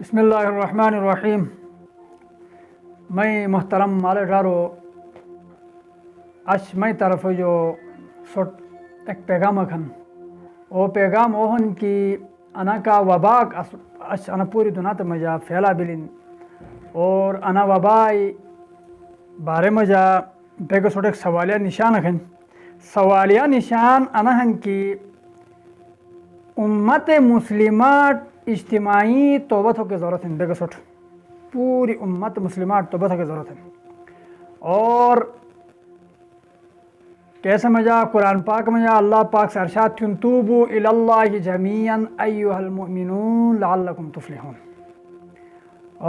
بسم اللہ الرحمن الرحیم۔ میں محترم مالک ڈارو اچ میں طرف جو سٹ ایک پیغام اکھن او پیغام اوہن کی انا کا وباک اچ انا پوری دنیا تے مجا پھیلا بلین اور انا وبائی بارے مجا بیگو سٹ ایک سوالیہ نشان اکھن سوالیہ نشان انا ہن کی امت مسلمات اجتماعی توبت ہو کے ضرورت ہے بیگو سٹ پوری امت مسلمات توبت ہو کے ضرورت ہے اور کیسے مجا قرآن پاک مجا اللہ پاک سے ارشاد تھن توبو الی اللہ جمیعا ایہا المؤمنون لعلکم تفلحون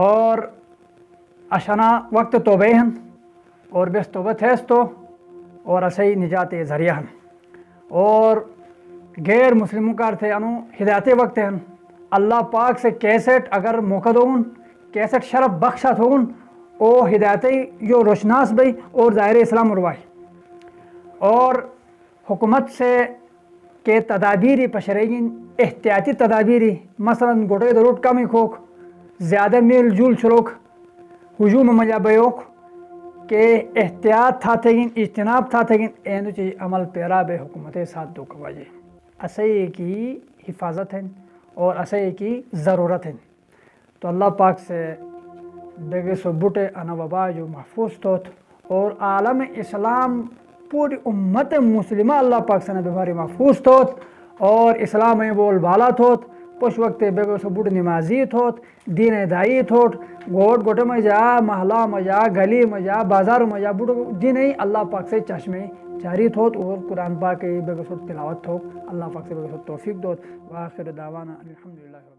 اور اشنا وقت توبہ ہن اور بیس توبت ہے تو اور اسے نجات ذریعہ ہن اور غیر مسلموں کا ارتھے انو ہدایت وقت ہیں اللہ پاک سے کیسٹ اگر موقع دون کیسٹ شرف بخشت ہون او ہدایت جو روشناس بھئی اور ظاہر اسلام اروائی اور حکومت سے کے تدابیری پشرگین احتیاطی تدابیری مثلا گوٹے دروٹ کمی کھوک زیادہ میل جول چلوک ہجوم مجا بیوک کہ احتیاط تھا تھگین اجتناب تھا تھگین اینو چی عمل پیرا بے حکومت ساتھ دو کواجے اسے کی حفاظت ہے اور اسے کی ضرورت ہے تو اللہ پاک سے بیگے سو بوٹے انا وبا جو محفوظ توت اور عالم اسلام پوری امت مسلمہ اللہ پاک سے بیماری محفوظ توت اور اسلام بول بالا توت پوش وقت بیگو سو بوٹ نمازی توت دین دائی توت گوٹ گوٹے میں جا محلہ میں جا گلی میں جا بازار میں جا بوٹ دین اللہ پاک سے چشمے جاری توت اور قرآن پاک بیگو سو تلاوت توت اللہ پاک سے بیگو سو توفیق دوت وآخر دعوانا الحمدللہ۔